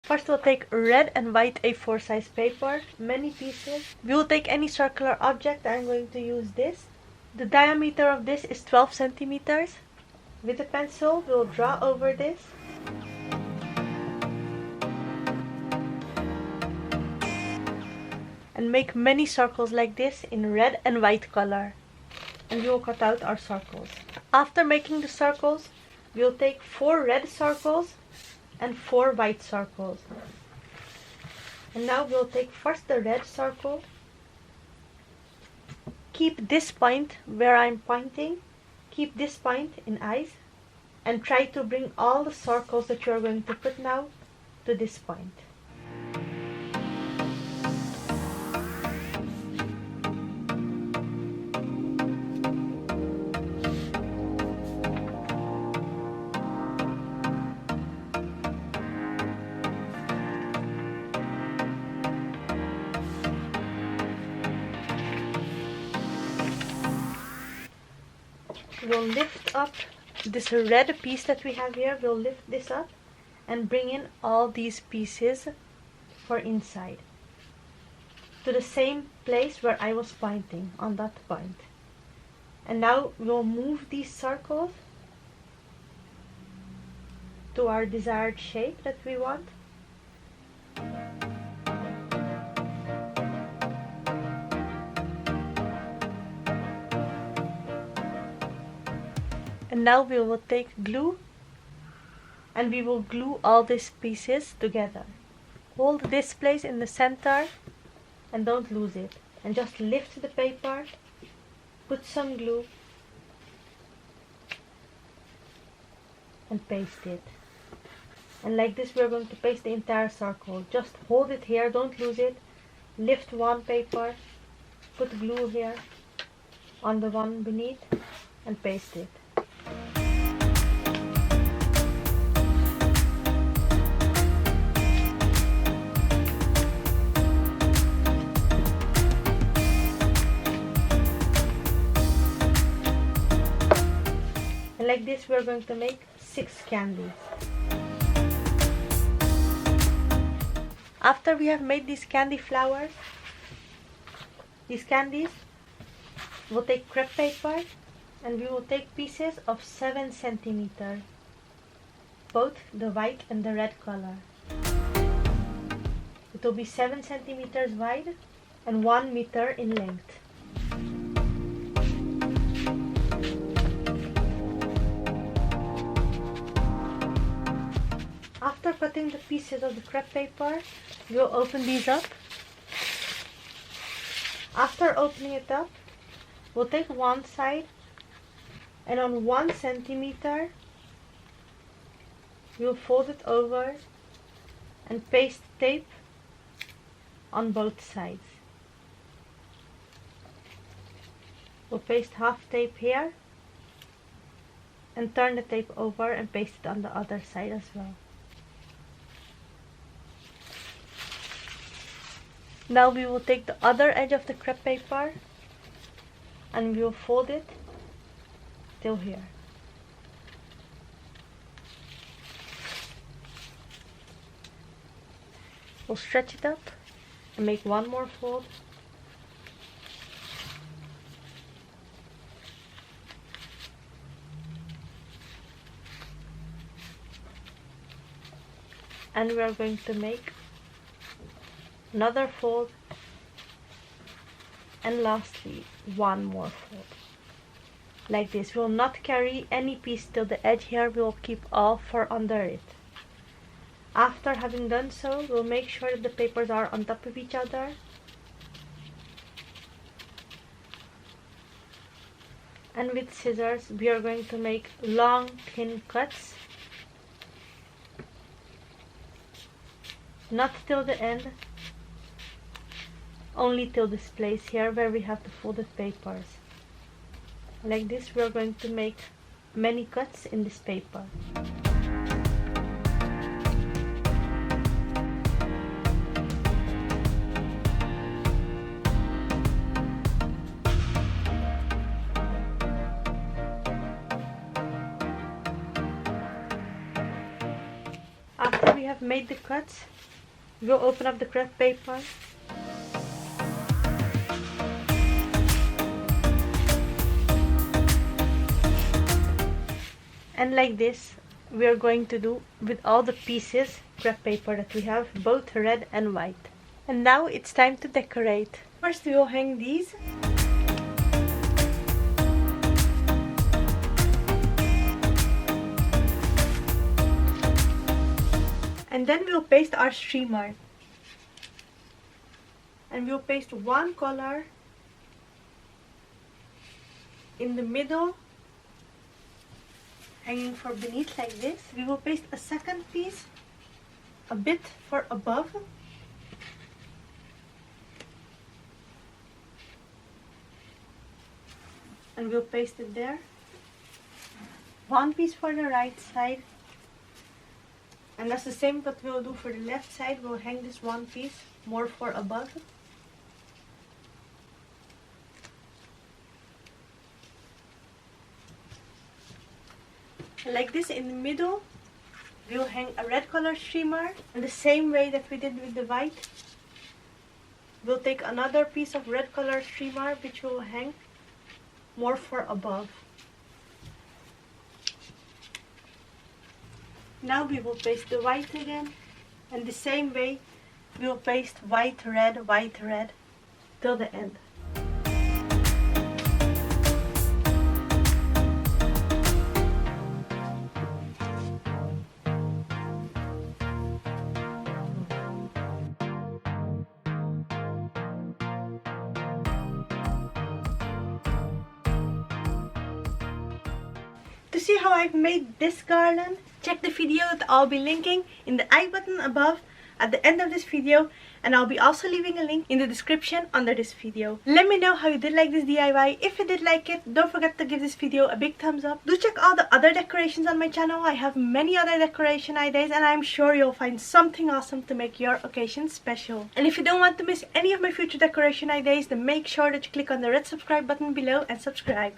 First we'll take red and white A4 size paper, many pieces. We will take any circular object. I'm going to use this. The diameter of this is 12 centimeters. With a pencil, we'll draw over this. And make many circles like this in red and white color. And we will cut out our circles. After making the circles, we'll take 4 red circles and 4 white circles. And now we'll take first the red circle. Keep this point where I'm pointing. Keep this point in eyes. And try to bring all the circles that you're going to put now to this point. We'll lift up this red piece that we have here. We'll lift this up and bring in all these pieces for inside to the same place where I was pointing, on that point. And now we'll move these circles to our desired shape that we want. And now we will take glue and we will glue all these pieces together. Hold this place in the center and don't lose it. And just lift the paper, put some glue and paste it. And like this we're going to paste the entire circle. Just hold it here, don't lose it. Lift one paper, put glue here on the one beneath and paste it. And like this we're going to make 6 candies. After we have made these candy flowers, these candies, we'll take crepe paper and we will take pieces of 7 centimeters, both the white and the red color. It will be 7 centimeters wide and 1 meter in length. After cutting the pieces of the crepe paper, we'll open these up. After opening it up, we'll take one side and on 1 centimeter we'll fold it over and paste tape on both sides. We'll paste half tape here and turn the tape over and paste it on the other side as well. Now we will take the other edge of the crepe paper and we will fold it till here. We'll stretch it up and make one more fold. And we are going to make another fold, and lastly one more fold. Like this. We will not carry any piece till the edge here, we will keep all for under it. After having done so, we'll make sure that the papers are on top of each other. And with scissors we are going to make long thin cuts. Not till the end, only till this place here where we have the folded papers. Like this we are going to make many cuts in this paper. After we have made the cuts, we'll open up the crepe paper. And like this, we are going to do with all the pieces crepe paper that we have, both red and white. And now it's time to decorate. First we will hang these. And then we'll paste our streamer. And we'll paste one color in the middle, hanging for beneath like this. We will paste a second piece a bit for above. And we'll paste it there. One piece for the right side. And that's the same that we'll do for the left side. We'll hang this one piece more for above. Like this in the middle, we'll hang a red color streamer. And the same way that we did with the white, we'll take another piece of red color streamer which we'll hang more for above. Now we will paste the white again, and the same way we will paste white, red till the end. To see how I've made this garland, check the video that I'll be linking in the I button above at the end of this video, and I'll be also leaving a link in the description under this video. Let me know how you did like this DIY. If you did like it, don't forget to give this video a big thumbs up. Do check all the other decorations on my channel. I have many other decoration ideas, and I'm sure you'll find something awesome to make your occasion special. And if you don't want to miss any of my future decoration ideas, then make sure that you click on the red subscribe button below and subscribe.